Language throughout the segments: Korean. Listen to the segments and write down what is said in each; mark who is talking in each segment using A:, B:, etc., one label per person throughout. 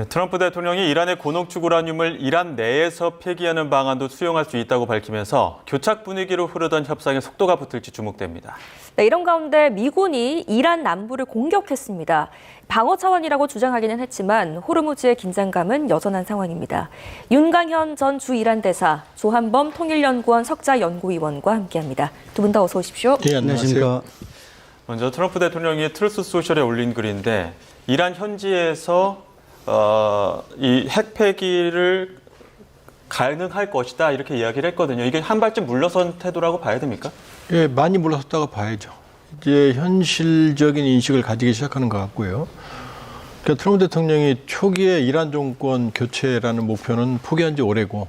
A: 트럼프 대통령이 이란의 고농축 우라늄을 이란 내에서 폐기하는 방안도 수용할 수 있다고 밝히면서 교착 분위기로 흐르던 협상에 속도가 붙을지 주목됩니다.
B: 네, 이런 가운데 미군이 이란 남부를 공격했습니다. 방어 차원이라고 주장하기는 했지만 호르무즈의 긴장감은 여전한 상황입니다. 윤강현 전 주 이란 대사, 조한범 통일연구원 석자연구위원과 함께합니다. 두 분 다 어서 오십시오.
C: 네, 안녕하십니까.
A: 먼저 트럼프 대통령이 트루스 소셜에 올린 글인데 이란 현지에서 이 핵 폐기를 가능할 것이다 이렇게 이야기를 했거든요. 이게 한 발쯤 물러선 태도라고 봐야 됩니까?
C: 예, 많이 물러섰다고 봐야죠. 이제 현실적인 인식을 가지기 시작하는 것 같고요. 그러니까 트럼프 대통령이 초기에 이란 정권 교체라는 목표는 포기한 지 오래고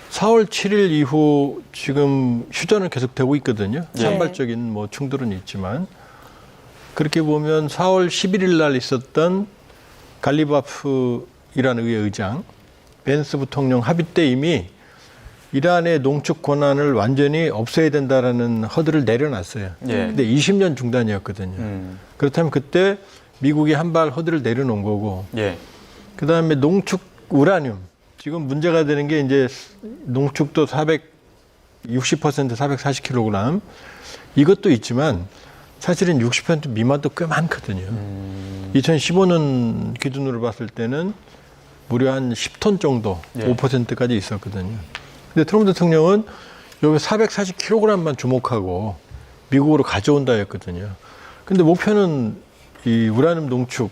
C: 4월 7일 이후 지금 휴전은 계속되고 있거든요.
A: 네.
C: 산발적인 뭐 충돌은 있지만 그렇게 보면 4월 11일 날 있었던 갈리바프 이란 의회 의장, 벤스 부통령 합의 때 이미 이란의 농축 권한을 완전히 없애야 된다라는 허들을 내려놨어요. 근데 20년 중단이었거든요. 그렇다면 그때 미국이 한 발 허들을 내려놓은 거고, 그다음에 농축 우라늄, 지금 문제가 되는 게 이제 농축도 60% 440kg, 이것도 있지만 사실은 60% 미만도 꽤 많거든요. 2015년 기준으로 봤을 때는 무려 한 10톤 정도, 5%까지 있었거든요. 근데 트럼프 대통령은 여기 440kg만 주목하고 미국으로 가져온다 했거든요. 근데 목표는 이 우라늄 농축,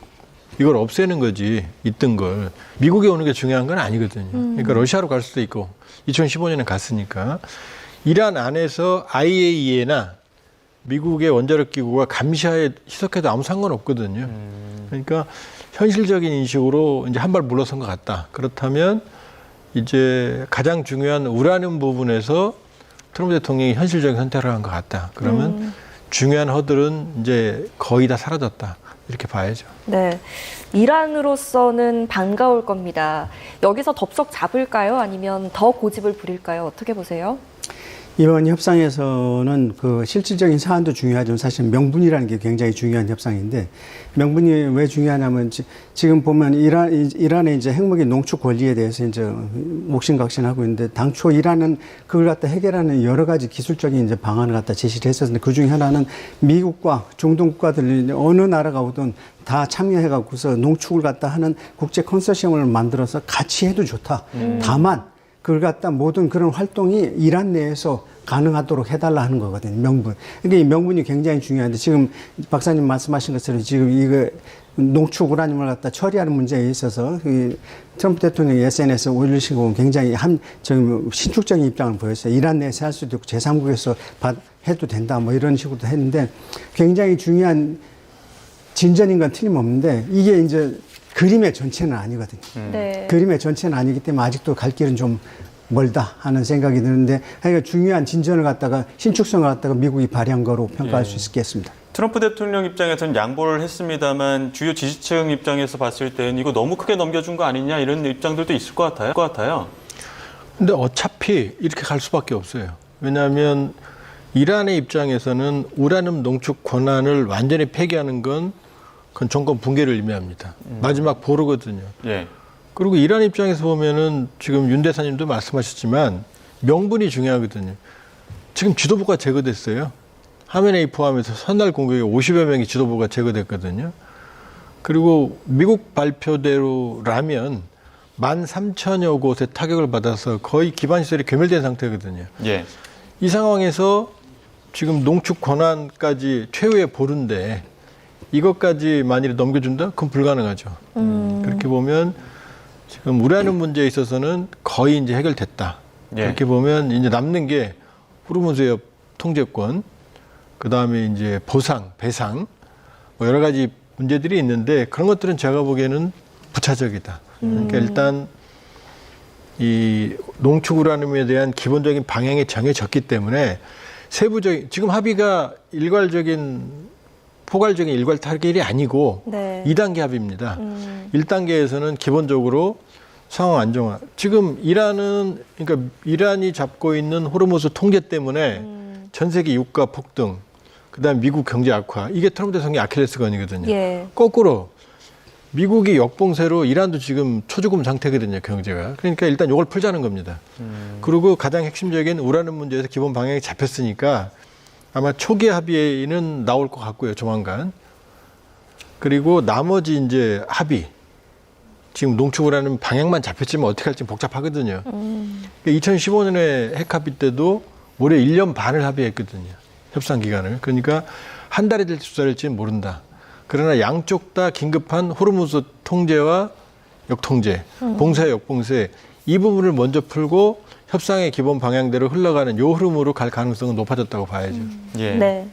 C: 이걸 없애는 거지, 있던 걸. 미국에 오는 게 중요한 건 아니거든요. 그러니까 러시아로 갈 수도 있고, 2015년에 갔으니까. 이란 안에서 IAEA나 미국의 원자력 기구가 감시하에 희석해도 아무 상관없거든요. 그러니까 현실적인 인식으로 이제 한 발 물러선 것 같다. 그렇다면 이제 가장 중요한 우라늄 부분에서 트럼프 대통령이 현실적인 선택을 한 것 같다. 그러면 중요한 허들은 이제 거의 다 사라졌다. 이렇게 봐야죠.
B: 네, 이란으로서는 반가울 겁니다. 여기서 덥석 잡을까요? 아니면 더 고집을 부릴까요? 어떻게 보세요?
D: 이번 협상에서는 그 실질적인 사안도 중요하지만 사실 명분이라는 게 굉장히 중요한 협상인데, 명분이 왜 중요하냐면 지금 보면 이란의 이제 핵무기 농축 권리에 대해서 이제 옥신각신하고 있는데, 당초 이란은 그걸 갖다 해결하는 여러 가지 기술적인 이제 방안을 갖다 제시를 했었는데, 그 중에 하나는 미국과 중동 국가들 어느 나라가 오든 다 참여해갖고서 농축을 갖다 하는 국제 컨소시엄을 만들어서 같이 해도 좋다. 다만 그걸 갖다 모든 그런 활동이 이란 내에서 가능하도록 해달라 하는 거거든요. 명분. 그러니까 이 명분이 굉장히 중요한데, 지금 박사님 말씀하신 것처럼 지금 이거 농축 우라늄을 갖다 처리하는 문제에 있어서 트럼프 대통령이 SNS에 올리신 거 굉장히 신축적인 입장을 보였어요. 이란 내에서 할 수도 있고 제3국에서 해도 된다 뭐 이런 식으로도 했는데, 굉장히 중요한 진전인 건 틀림없는데, 이게 이제 그림의 전체는 아니거든요.
B: 네.
D: 그림의 전체는 아니기 때문에 아직도 갈 길은 좀 멀다 하는 생각이 드는데, 그러니까 중요한 진전을 갖다가 신축성을 갖다가 미국이 발휘한 거로 평가할 수 있겠습니다.
A: 트럼프 대통령 입장에서는 양보를 했습니다만 주요 지지층 입장에서 봤을 때는 이거 너무 크게 넘겨준 거 아니냐 이런 입장들도 있을 것 같아요.
C: 근데 어차피 이렇게 갈 수밖에 없어요. 왜냐하면 이란의 입장에서는 우라늄 농축 권한을 완전히 폐기하는 건 그건 정권 붕괴를 의미합니다. 마지막 보루거든요. 그리고 이란 입장에서 보면은 지금 윤 대사님도 말씀하셨지만 명분이 중요하거든요. 지금 지도부가 제거됐어요. 하메네이 포함해서 선날 공격에 50여 명의 지도부가 제거됐거든요. 그리고 미국 발표대로라면 13,000여 곳에 타격을 받아서 거의 기반시설이 괴멸된 상태거든요. 이 상황에서 지금 농축 권한까지 최후의 보루인데 이것까지 만일에 넘겨준다? 그건 불가능하죠. 그렇게 보면 지금 우라늄 문제에 있어서는 거의 이제 해결됐다. 그렇게 보면 이제 남는 게 호르무즈 해협 통제권, 그 다음에 이제 보상, 배상, 뭐 여러 가지 문제들이 있는데 그런 것들은 제가 보기에는 부차적이다. 그러니까 일단 이 농축 우라늄에 대한 기본적인 방향이 정해졌기 때문에 세부적인, 지금 합의가 포괄적인 일괄 타결이 아니고 2단계 합의입니다. 1단계에서는 기본적으로 상황 안정화. 지금 그러니까 이란이 잡고 있는 호르무즈 통제 때문에 전 세계 유가 폭등, 그다음 미국 경제 악화, 이게 트럼프 대통령의 아킬레스건이거든요. 거꾸로 미국이 역봉쇄로 이란도 지금 초조금 상태거든요, 경제가. 그러니까 일단 이걸 풀자는 겁니다. 그리고 가장 핵심적인 우라늄 문제에서 기본 방향이 잡혔으니까 아마 초기 합의는 나올 것 같고요, 조만간. 그리고 나머지 이제 합의. 지금 농축 우라늄 방향만 잡혔지만 어떻게 할지 복잡하거든요. 2015년에 핵 합의 때도 올해 1년 반을 합의했거든요, 협상 기간을. 그러니까 한 달이 될지 두 달이 될지는 모른다. 그러나 양쪽 다 긴급한 호르무즈 통제와 역통제, 봉쇄, 역봉쇄 이 부분을 먼저 풀고 협상의 기본 방향대로 흘러가는 요 흐름으로 갈 가능성은 높아졌다고 봐야죠.
A: 예.
B: 네.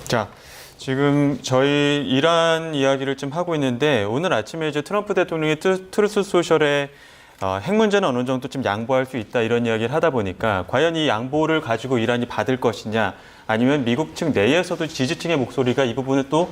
A: 자, 지금 저희 이란 이야기를 좀 하고 있는데 오늘 아침에 이제 트럼프 대통령이 트루스 소셜에 핵 문제는 어느 정도 좀 양보할 수 있다 이런 이야기를 하다 보니까 과연 이 양보를 가지고 이란이 받을 것이냐 아니면 미국 측 내에서도 지지층의 목소리가 이 부분을 또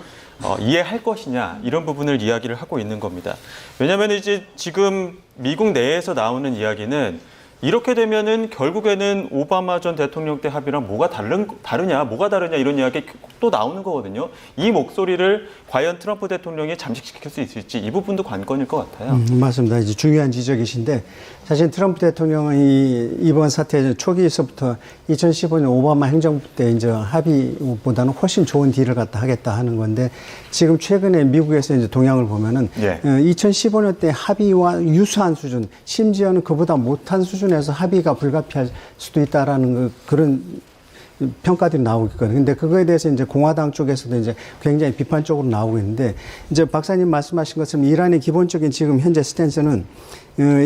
A: 이해할 것이냐 이런 부분을 이야기를 하고 있는 겁니다. 왜냐하면 이제 지금 미국 내에서 나오는 이야기는 이렇게 되면은 결국에는 오바마 전 대통령 때 합의랑 뭐가 다르냐 이런 이야기 또 나오는 거거든요. 이 목소리를 과연 트럼프 대통령이 잠식시킬 수 있을지 이 부분도 관건일 것 같아요.
D: 맞습니다. 이제 중요한 지적이신데 사실 트럼프 대통령은 이번 사태 초기에서부터 2015년 오바마 행정부 때 이제 합의보다는 훨씬 좋은 딜을 갖다 하겠다 하는 건데 지금 최근에 미국에서 이제 동향을 보면은 2015년 때 합의와 유사한 수준, 심지어는 그보다 못한 수준에서 합의가 불가피할 수도 있다라는 그런 평가들이 나오고 있거든요. 근데 그거에 대해서 이제 공화당 쪽에서도 이제 굉장히 비판적으로 나오고 있는데 이제 박사님 말씀하신 것처럼 이란의 기본적인 지금 현재 스탠스는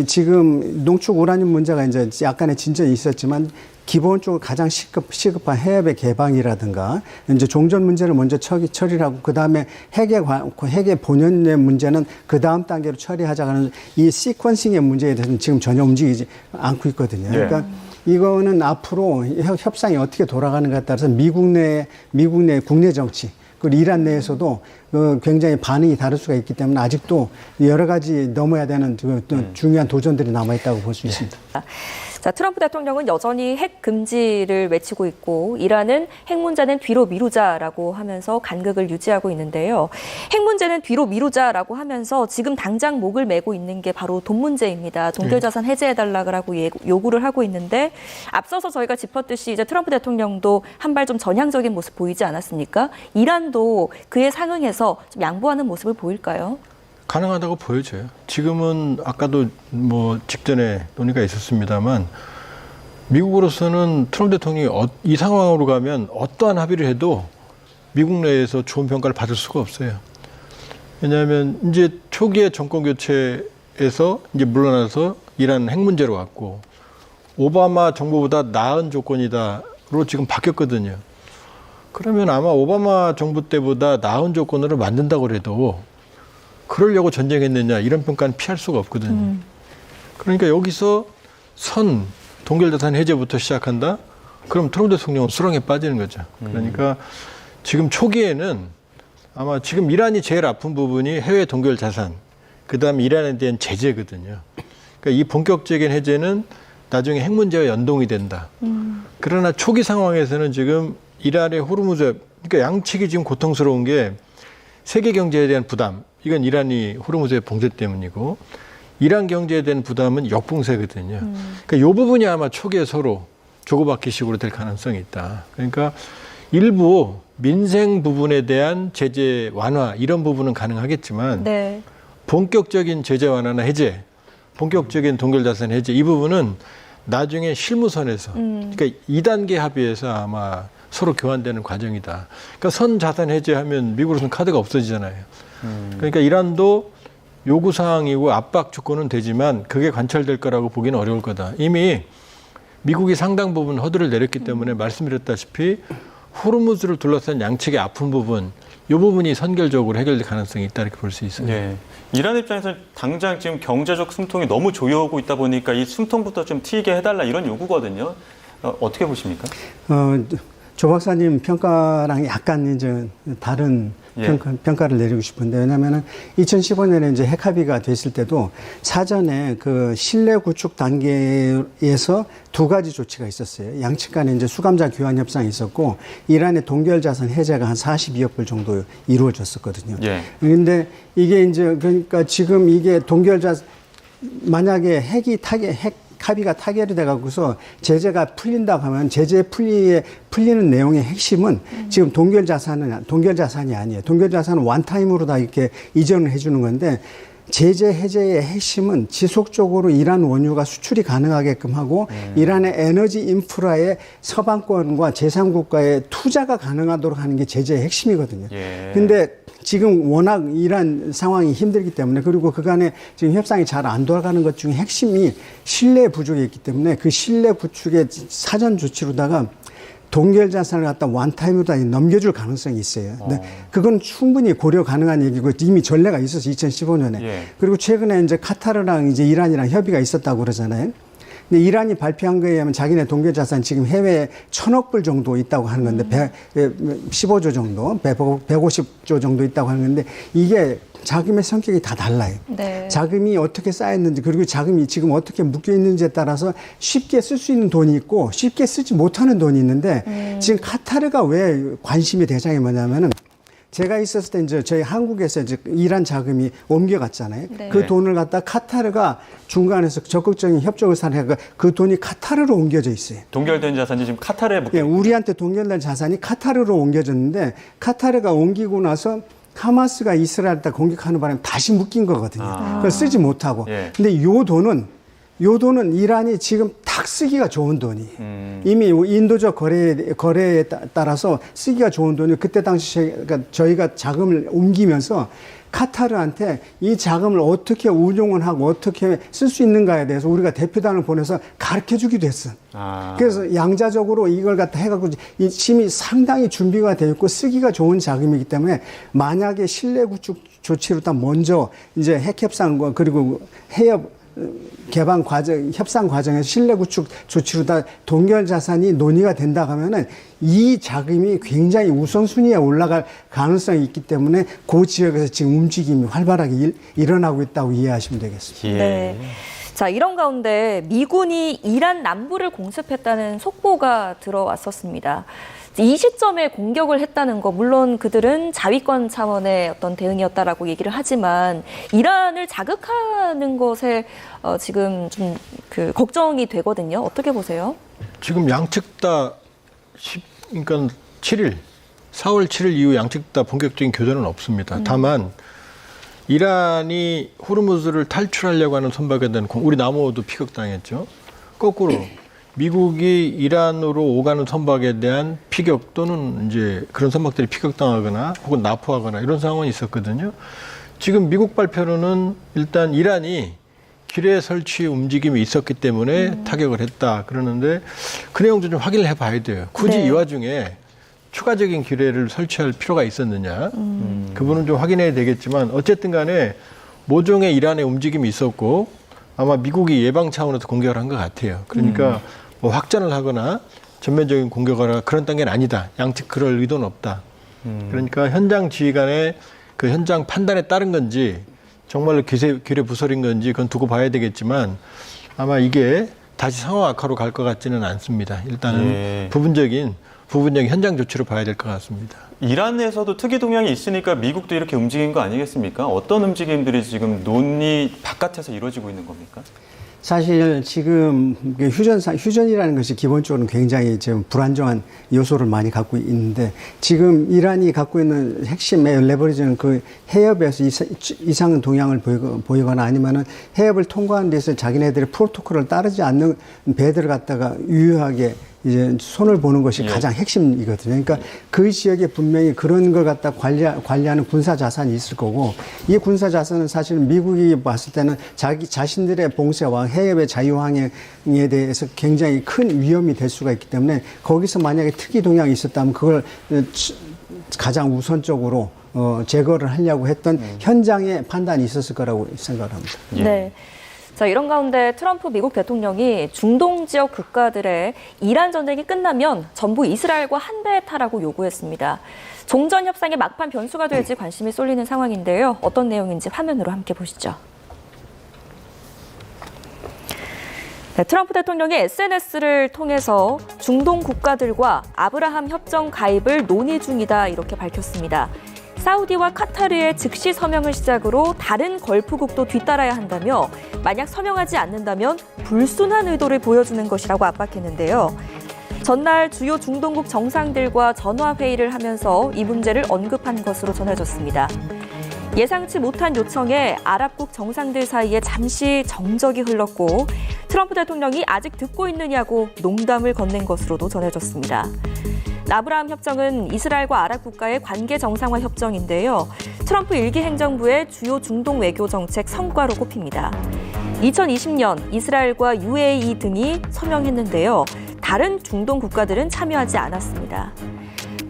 D: 지금 농축 우라늄 문제가 이제 약간의 진전이 있었지만 기본적으로 가장 시급한 해협의 개방이라든가 이제 종전 문제를 먼저 처리를 하고 그 다음에 핵의 본연의 문제는 그 다음 단계로 처리하자는 이 시퀀싱의 문제에 대해서는 지금 전혀 움직이지 않고 있거든요. 그러니까 이거는 앞으로 협상이 어떻게 돌아가는가에 따라서 미국 내 국내 정치 그리고 이란 내에서도 굉장히 반응이 다를 수가 있기 때문에 아직도 여러 가지 넘어야 되는 중요한 도전들이 남아있다고 볼 수 있습니다.
B: 자, 트럼프 대통령은 여전히 핵 금지를 외치고 있고 이란은 핵 문제는 뒤로 미루자라고 하면서 간극을 유지하고 있는데요. 핵 문제는 뒤로 미루자라고 하면서 지금 당장 목을 메고 있는 게 바로 돈 문제입니다. 종결자산 해제해달라고 요구를 하고 있는데 앞서서 저희가 짚었듯이 이제 트럼프 대통령도 한 발 좀 전향적인 모습 보이지 않았습니까? 이란도 그에 상응해서 좀 양보하는 모습을 보일까요?
C: 가능하다고 보여져요. 지금은 아까도 뭐 직전에 논의가 있었습니다만 미국으로서는 트럼프 대통령이 이 상황으로 가면 어떠한 합의를 해도 미국 내에서 좋은 평가를 받을 수가 없어요. 왜냐하면 이제 초기에 정권 교체에서 이제 물러나서 이란 핵 문제로 왔고 오바마 정부보다 나은 조건이다로 지금 바뀌었거든요. 그러면 아마 오바마 정부 때보다 나은 조건으로 만든다고 해도 그러려고 전쟁했느냐 이런 평가는 피할 수가 없거든요. 그러니까 여기서 동결자산 해제부터 시작한다? 그럼 트럼프 대통령은 수렁에 빠지는 거죠. 그러니까 지금 초기에는 아마 지금 이란이 제일 아픈 부분이 해외 동결자산, 그다음에 이란에 대한 제재거든요. 그러니까 이 본격적인 해제는 나중에 핵 문제와 연동이 된다. 그러나 초기 상황에서는 지금 이란의 호르무즈, 그러니까 양측이 지금 고통스러운 게 세계 경제에 대한 부담, 이건 이란이 호르무즈의 봉쇄 때문이고 이란 경제에 대한 부담은 역봉쇄거든요. 그러니까 이 부분이 아마 초기에 서로 주고받기식으로 될 가능성이 있다. 그러니까 일부 민생 부분에 대한 제재 완화 이런 부분은 가능하겠지만 본격적인 제재 완화나 해제, 본격적인 동결자산 해제 이 부분은 나중에 실무선에서 그러니까 2단계 합의에서 아마 서로 교환되는 과정이다. 그러니까 선 자산 해제하면 미국으로서는 카드가 없어지잖아요. 그러니까 이란도 요구사항이고 압박 조건은 되지만 그게 관철될 거라고 보기는 어려울 거다. 이미 미국이 상당 부분 허들을 내렸기 때문에 말씀드렸다시피 호르무즈를 둘러싼 양측의 아픈 부분, 이 부분이 선결적으로 해결될 가능성이 있다 이렇게 볼 수 있어요.
A: 네. 이란 입장에서는 당장 지금 경제적 숨통이 너무 조여오고 있다 보니까 이 숨통부터 좀 트이게 해달라 이런 요구거든요. 어떻게 보십니까?
D: 조 박사님 평가랑 약간 이제 다른
A: 예.
D: 평가를 내리고 싶은데, 왜냐면은 2015년에 이제 핵합의가 됐을 때도 사전에 그 실내 구축 단계에서 두 가지 조치가 있었어요. 양측 간에 이제 수감자 교환 협상이 있었고, 이란의 동결 자산 해제가 한 42억 불 정도 이루어졌었거든요.
A: 예.
D: 근데 이게 이제 그러니까 지금 이게 동결 자산, 만약에 핵 합의가 타결이 돼갖고서 제재가 풀린다고 하면 제재 풀리는 내용의 핵심은 지금 동결 자산이 아니에요. 동결 자산은 원타임으로 다 이렇게 이전을 해주는 건데, 제재 해제의 핵심은 지속적으로 이란 원유가 수출이 가능하게끔 하고 이란의 에너지 인프라의 서방권과 제3국가의 투자가 가능하도록 하는 게 제재의 핵심이거든요.
A: 예.
D: 근데 지금 워낙 이란 상황이 힘들기 때문에, 그리고 그간에 지금 협상이 잘 안 돌아가는 것 중에 핵심이 신뢰 부족이 있기 때문에 그 신뢰 구축의 사전 조치로다가 동결 자산을 갖다 원타임으로 넘겨줄 가능성이 있어요. 근데 그건 충분히 고려 가능한 얘기고 이미 전례가 있어서 2015년에.
A: 예.
D: 그리고 최근에 이제 카타르랑 이제 이란이랑 협의가 있었다고 그러잖아요. 근데 이란이 발표한 거에 의하면 자기네 동결 자산 지금 해외에 1,000억 불 정도 있다고 하는 건데 15조 정도, 150조 정도 있다고 하는 건데, 이게 자금의 성격이 다 달라요.
B: 네.
D: 자금이 어떻게 쌓였는지, 그리고 자금이 지금 어떻게 묶여 있는지에 따라서 쉽게 쓸 수 있는 돈이 있고 쉽게 쓰지 못하는 돈이 있는데, 지금 카타르가 왜 관심의 대상이 뭐냐면은, 제가 있었을 때 이제 저희 한국에서 이제 이란 자금이 옮겨갔잖아요.
B: 네.
D: 그 돈을 갖다 카타르가 중간에서 적극적인 협조를 사내가 그 돈이 카타르로 옮겨져 있어요.
A: 동결된 자산이 지금 카타르에 묶여
D: 예, 우리한테 동결된 자산이 카타르로 옮겨졌는데, 카타르가 옮기고 나서 하마스가 이스라엘을 공격하는 바람에 다시 묶인 거거든요. 그걸 쓰지 못하고.
A: 예.
D: 근데 요 돈은 이란이 지금 딱 쓰기가 좋은 돈이에요. 이미 인도적 거래에 따라서 쓰기가 좋은 돈이, 그때 당시 저희가 자금을 옮기면서 카타르한테 이 자금을 어떻게 운용을 하고 어떻게 쓸 수 있는가에 대해서 우리가 대표단을 보내서 가르쳐 주기도 했어. 그래서 양자적으로 이걸 갖다 해갖고 심히 상당히 준비가 되어 있고 쓰기가 좋은 자금이기 때문에, 만약에 신뢰 구축 조치로 딱 먼저 이제 핵 협상과 그리고 해협 개방 과정, 협상 과정에서 신뢰 구축 조치로 다 동결 자산이 논의가 된다 하면은 이 자금이 굉장히 우선순위에 올라갈 가능성이 있기 때문에 그 지역에서 지금 움직임이 활발하게 일어나고 있다고 이해하시면 되겠습니다.
A: 예.
B: 네. 자, 이런 가운데 미군이 이란 남부를 공습했다는 속보가 들어왔었습니다. 이 시점에 공격을 했다는 거, 물론 그들은 자위권 차원의 어떤 대응이었다라고 얘기를 하지만, 이란을 자극하는 것에 지금 좀 그 걱정이 되거든요. 어떻게 보세요?
C: 지금 양측 다 그러니까 4월 7일 이후 양측 다 본격적인 교전은 없습니다. 다만 이란이 호르무즈를 탈출하려고 하는 선박에 대한 우리 남호도 피격당했죠. 거꾸로 미국이 이란으로 오가는 선박에 대한 피격 또는 이제 그런 선박들이 피격당하거나 혹은 납포하거나 이런 상황이 있었거든요. 지금 미국 발표로는 일단 이란이 기뢰 설치 움직임이 있었기 때문에 타격을 했다 그러는데, 그 내용도 좀 확인을 해봐야 돼요. 굳이
B: 네.
C: 이 와중에 추가적인 기뢰를 설치할 필요가 있었느냐. 그 부분은 좀 확인해야 되겠지만, 어쨌든 간에 모종의 이란의 움직임이 있었고 아마 미국이 예방 차원에서 공격을 한 것 같아요. 그러니까 뭐 확전을 하거나 전면적인 공격을 하거나 그런 단계는 아니다. 양측 그럴 의도는 없다. 그러니까 현장 지휘관의 그 현장 판단에 따른 건지 정말로 기뢰 부설인 건지 그건 두고 봐야 되겠지만, 아마 이게 다시 상황 악화로 갈 것 같지는 않습니다. 일단은
A: 예.
C: 부분적인 현장 조치로 봐야 될 것 같습니다.
A: 이란에서도 특이 동향이 있으니까 미국도 이렇게 움직인 거 아니겠습니까? 어떤 움직임들이 지금 논의 바깥에서 이루어지고 있는 겁니까?
D: 사실 지금 휴전이라는 것이 기본적으로 굉장히 지금 불안정한 요소를 많이 갖고 있는데, 지금 이란이 갖고 있는 핵심의 레버리지는 그 해협에서 이상 동향을 보이거나 아니면은 해협을 통과하는 데서 자기네들의 프로토콜을 따르지 않는 배들을 갖다가 유효하게 이제 손을 보는 것이 가장 핵심이거든요. 그러니까 그 지역에 분명히 그런 걸 갖다 관리하는 군사 자산이 있을 거고, 이 군사 자산은 사실 미국이 봤을 때는 자신들의 봉쇄와 해협의 자유항행에 대해서 굉장히 큰 위험이 될 수가 있기 때문에, 거기서 만약에 특이 동향이 있었다면 그걸 가장 우선적으로 제거를 하려고 했던 현장의 판단이 있었을 거라고 생각을 합니다.
A: 예.
B: 네. 자, 이런 가운데 트럼프 미국 대통령이 중동 지역 국가들의 이란 전쟁이 끝나면 전부 이스라엘과 한 배에 타라고 요구했습니다. 종전 협상의 막판 변수가 될지 관심이 쏠리는 상황인데요. 어떤 내용인지 화면으로 함께 보시죠. 네, 트럼프 대통령이 SNS를 통해서 중동 국가들과 아브라함 협정 가입을 논의 중이다 이렇게 밝혔습니다. 사우디와 카타르의 즉시 서명을 시작으로 다른 걸프국도 뒤따라야 한다며 만약 서명하지 않는다면 불순한 의도를 보여주는 것이라고 압박했는데요. 전날 주요 중동국 정상들과 전화회의를 하면서 이 문제를 언급한 것으로 전해졌습니다. 예상치 못한 요청에 아랍국 정상들 사이에 잠시 정적이 흘렀고 트럼프 대통령이 아직 듣고 있느냐고 농담을 건넨 것으로도 전해졌습니다. 아브라함 협정은 이스라엘과 아랍 국가의 관계 정상화 협정인데요. 트럼프 일기 행정부의 주요 중동 외교 정책 성과로 꼽힙니다. 2020년 이스라엘과 UAE 등이 서명했는데요. 다른 중동 국가들은 참여하지 않았습니다.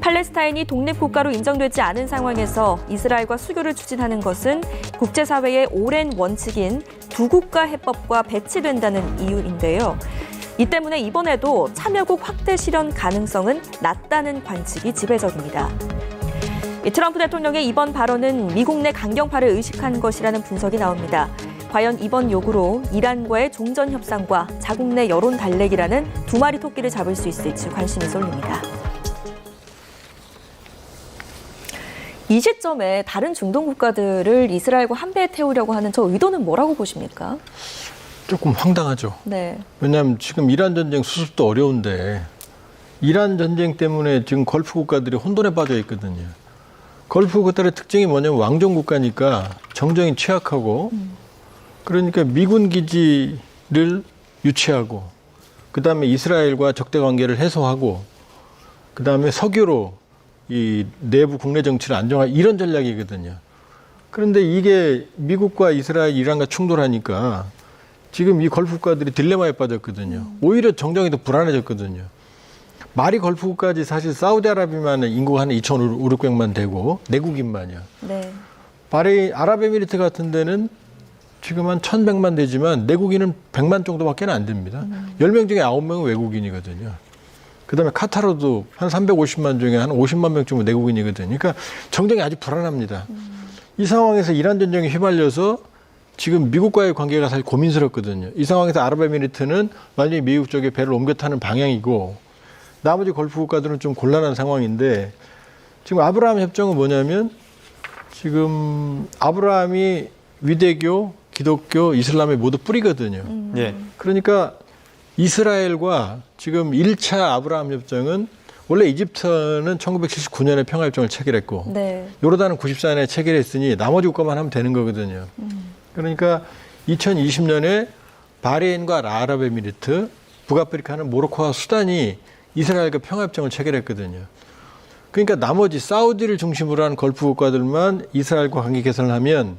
B: 팔레스타인이 독립국가로 인정되지 않은 상황에서 이스라엘과 수교를 추진하는 것은 국제사회의 오랜 원칙인 두 국가 해법과 배치된다는 이유인데요. 이 때문에 이번에도 참여국 확대 실현 가능성은 낮다는 관측이 지배적입니다. 트럼프 대통령의 이번 발언은 미국 내 강경파를 의식한 것이라는 분석이 나옵니다. 과연 이번 요구로 이란과의 종전 협상과 자국 내 여론 달래기라는 두 마리 토끼를 잡을 수 있을지 관심이 쏠립니다. 이 시점에 다른 중동 국가들을 이스라엘과 한 배에 태우려고 하는 저 의도는 뭐라고 보십니까?
C: 조금 황당하죠.
B: 네.
C: 왜냐하면 지금 이란 전쟁 수습도 어려운데 이란 전쟁 때문에 지금 걸프 국가들이 혼돈에 빠져 있거든요. 걸프 국가들의 특징이 뭐냐면 왕정 국가니까 정정이 취약하고 그러니까 미군 기지를 유치하고 그다음에 이스라엘과 적대 관계를 해소하고 그다음에 석유로 이 내부 국내 정치를 안정하고 이런 전략이거든요. 그런데 이게 미국과 이스라엘, 이란과 충돌하니까 지금 이 걸프 국가들이 딜레마에 빠졌거든요. 오히려 정정이 더 불안해졌거든요. 말이 걸프 국가지 사실 사우디아라비아만 인구가 한 2,500만 되고 내국인만이야.
B: 네.
C: 바레인, 아랍에미리트 같은 데는 지금 한 1,100만 되지만 내국인은 100만 정도밖에 안 됩니다. 10명 중에 9명은 외국인이거든요. 그다음에 카타르도 한 350만 중에 한 50만 명 정도 내국인이거든요. 그러니까 정정이 아주 불안합니다. 이 상황에서 이란 전쟁에 휘말려서 지금 미국과의 관계가 사실 고민스럽거든요. 이 상황에서 아랍에미리트는 완전히 미국 쪽에 배를 옮겨 타는 방향이고 나머지 걸프 국가들은 좀 곤란한 상황인데 지금 아브라함 협정은 뭐냐면 지금 아브라함이 위대교, 기독교, 이슬람의 모두 뿌리거든요.
A: 예.
C: 그러니까 이스라엘과 지금 1차 아브라함 협정은 원래 이집트는 1979년에 평화협정을 체결했고
B: 네.
C: 요르단은 94년에 체결했으니 나머지 국가만 하면 되는 거거든요. 그러니까 2020년에 바레인과 아랍에미리트, 북아프리카는 모로코와 수단이 이스라엘과 평화협정을 체결했거든요. 그러니까 나머지 사우디를 중심으로 한 걸프 국가들만 이스라엘과 관계 개선을 하면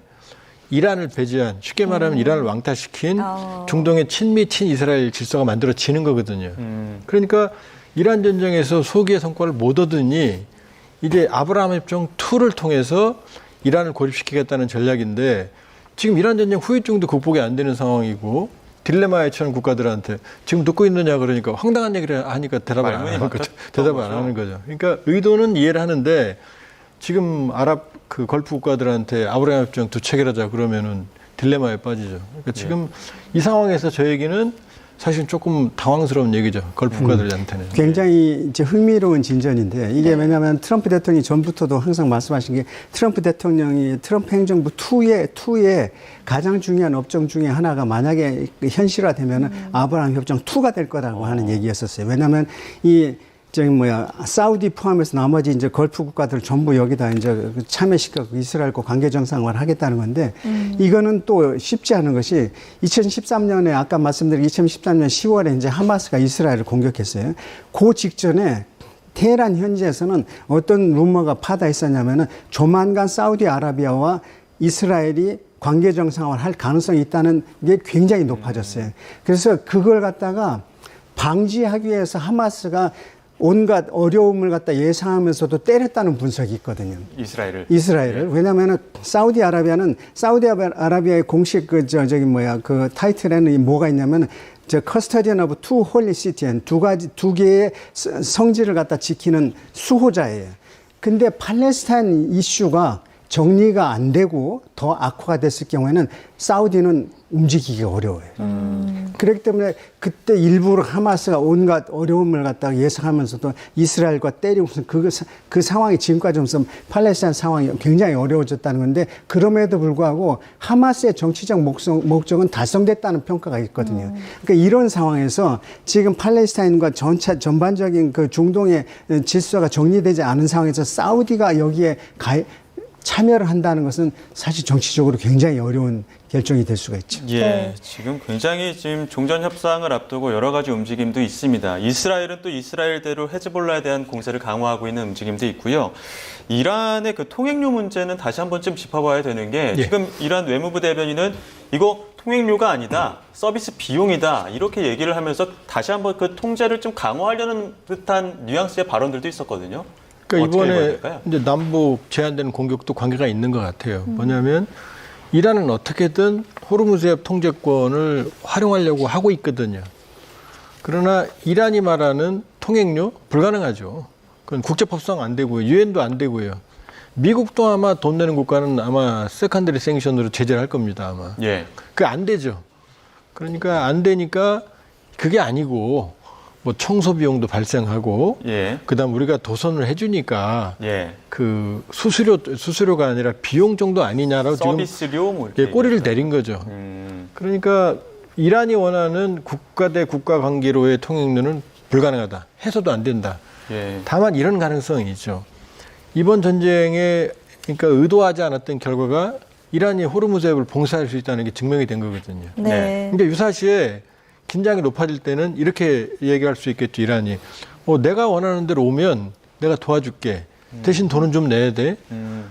C: 이란을 배제한, 쉽게 말하면 이란을 왕따시킨 중동의 친미 친이스라엘 질서가 만들어지는 거거든요. 그러니까 이란 전쟁에서 소기의 성과를 못 얻으니 이제 아브라함 협정 2를 통해서 이란을 고립시키겠다는 전략인데 지금 이란 전쟁 후유증도 극복이 안 되는 상황이고 딜레마에 처한 국가들한테 지금 듣고 있느냐 그러니까 황당한 얘기를 하니까 대답을 안 하는 거죠. 대답을 안 하는 거죠. 그러니까 의도는 이해를 하는데 지금 아랍 그 걸프 국가들한테 아브라함 협정 2 체결하자 그러면은 딜레마에 빠지죠. 그러니까 지금 이 상황에서 저 얘기는 사실 조금 당황스러운 얘기죠. 걸프 국가들한테는.
D: 굉장히 이제 흥미로운 진전인데 이게 왜냐하면 트럼프 대통령이 전부터도 항상 말씀하신 게 트럼프 대통령이 트럼프 행정부 2의 가장 중요한 업종 중에 하나가 만약에 현실화되면 아브라함 협정 2가 될 거라고 하는 얘기였었어요. 왜냐하면 사우디 포함해서 나머지 이제 걸프 국가들 전부 여기다 이제 참여시켜서 이스라엘과 관계 정상화를 하겠다는 건데 이거는 또 쉽지 않은 것이 2013년에 아까 말씀드린 2013년 10월에 이제 하마스가 이스라엘을 공격했어요. 그 직전에 테헤란 현지에서는 어떤 루머가 파다 있었냐면은 조만간 사우디아라비아와 이스라엘이 관계 정상화를 할 가능성이 있다는 게 굉장히 높아졌어요. 그래서 그걸 갖다가 방지하기 위해서 하마스가 온갖 어려움을 갖다 예상하면서도 때렸다는 분석이 있거든요. 이스라엘을. 왜냐하면 사우디아라비아의 공식 그 타이틀에는 뭐가 있냐면 커스터디언 오브 투 홀리 시티, 두 개의 성지를 갖다 지키는 수호자예요. 근데 팔레스타인 이슈가 정리가 안 되고 더 악화가 됐을 경우에는 사우디는 움직이기 어려워요. 그렇기 때문에 그때 일부러 하마스가 온갖 어려움을 갖다가 예상하면서도 이스라엘과 때리고서 그 상황이 지금까지 오면서 팔레스타인 상황이 굉장히 어려워졌다는 건데, 그럼에도 불구하고 하마스의 정치적 목적은 달성됐다는 평가가 있거든요. 그러니까 이런 상황에서 지금 팔레스타인과 전반적인 그 중동의 질서가 정리되지 않은 상황에서 사우디가 여기에 참여를 한다는 것은 사실 정치적으로 굉장히 어려운 결정이 될 수가 있죠.
A: 예, 지금 굉장히 지금 종전 협상을 앞두고 여러 가지 움직임도 있습니다. 이스라엘은 또 이스라엘대로 헤즈볼라에 대한 공세를 강화하고 있는 움직임도 있고요. 이란의 그 통행료 문제는 다시 한번 좀 짚어봐야 되는 게, 지금 이란 외무부 대변인은 이거 통행료가 아니다, 서비스 비용이다, 이렇게 얘기를 하면서 다시 한번 그 통제를 좀 강화하려는 듯한 뉘앙스의 발언들도 있었거든요.
C: 그러니까 이번에 이제 남북 제한되는 공격도 관계가 있는 것 같아요. 뭐냐면 이란은 어떻게든 호르무즈 해협 통제권을 활용하려고 하고 있거든요. 그러나 이란이 말하는 통행료 불가능하죠. 그건 국제법상 안 되고요, 유엔도 안 되고요. 미국도 아마 돈 내는 국가는 아마 세컨더리 생션으로 제재를 할 겁니다, 아마. 그게 안 되죠. 그러니까 안 되니까 그게 아니고, 뭐 청소 비용도 발생하고, 그다음 우리가 도선을 해주니까 그 수수료가 아니라 비용 정도 아니냐라고
A: 서비스료 뭐
C: 지금 꼬리를 내린 거죠. 그러니까 이란이 원하는 국가 대 국가 관계로의 통행료는 불가능하다, 해서도 안 된다. 다만 이런 가능성이 있죠. 이번 전쟁에 그러니까 의도하지 않았던 결과가 이란이 호르무즈 해협을 봉쇄할 수 있다는 게 증명이 된 거거든요. 그러니까 유사시에 긴장이 높아질 때는 이렇게 얘기할 수 있겠죠, 이란이. 내가 원하는 대로 오면 내가 도와줄게. 대신 돈은 좀 내야 돼.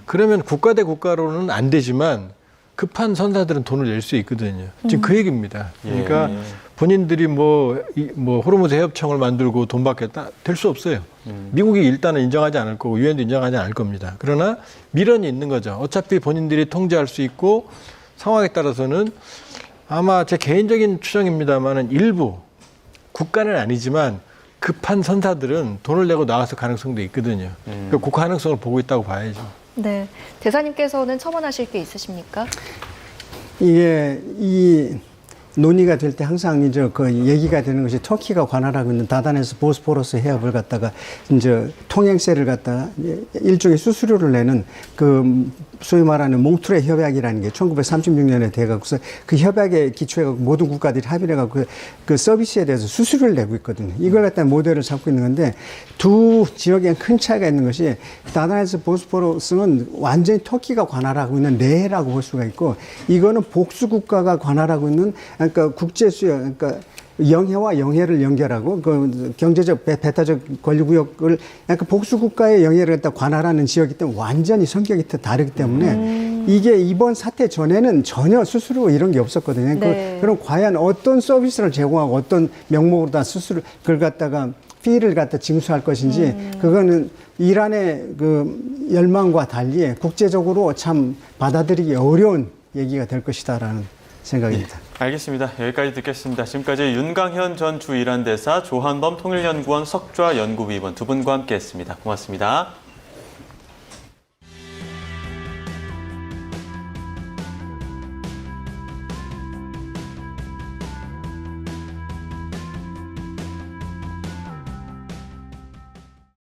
C: 그러면 국가 대 국가로는 안 되지만 급한 선사들은 돈을 낼 수 있거든요. 지금 그 얘기입니다. 그러니까 본인들이 뭐 호르무즈 해협청을 만들고 돈 받겠다? 될 수 없어요. 미국이 일단은 인정하지 않을 거고 유엔도 인정하지 않을 겁니다. 그러나 미련이 있는 거죠. 어차피 본인들이 통제할 수 있고, 상황에 따라서는 아마 제 개인적인 추정입니다만은 일부, 국가는 아니지만 급한 선사들은 돈을 내고 나왔을 가능성도 있거든요. 그러니까 그 가능성을 보고 있다고 봐야죠.
B: 네, 대사님께서는 첨언하실 게 있으십니까?
D: 이게 이 논의가 될 때 항상 이제 그 얘기가 되는 것이, 터키가 관할하고 있는 다단에서 보스포러스 해협을 갖다가 이제 통행세를 갖다가 일종의 수수료를 내는 그 소위 말하는 몽트레 협약이라는 게 1936년에 돼갖고서 그 협약에 기초해갖고 모든 국가들이 합의를 해갖고 그 서비스에 대해서 수수료를 내고 있거든요. 이걸 갖다 모델을 잡고 있는 건데, 두 지역에 큰 차이가 있는 것이, 다단에서 보스포러스는 완전히 터키가 관할하고 있는 내해라고 볼 수가 있고, 이거는 복수 국가가 관할하고 있는, 그러니까 국제수요, 그러니까 영해와 영해를 연결하고 그 경제적 배타적 권리구역을 약간 복수국가의 영해를 갖다 관할하는 지역이기 때문에 완전히 성격이 다르기 때문에 이게 이번 사태 전에는 전혀 수수료 이런 게 없었거든요. 그럼 과연 어떤 서비스를 제공하고 어떤 명목으로 다 그걸 갖다가 피를 갖다 징수할 것인지, 그거는 이란의 그 열망과 달리 국제적으로 참 받아들이기 어려운 얘기가 될 것이다라는 생각입니다.
A: 알겠습니다. 여기까지 듣겠습니다. 지금까지 윤강현 전 주 이란 대사, 조한범 통일연구원 석좌 연구위원 두 분과 함께했습니다. 고맙습니다.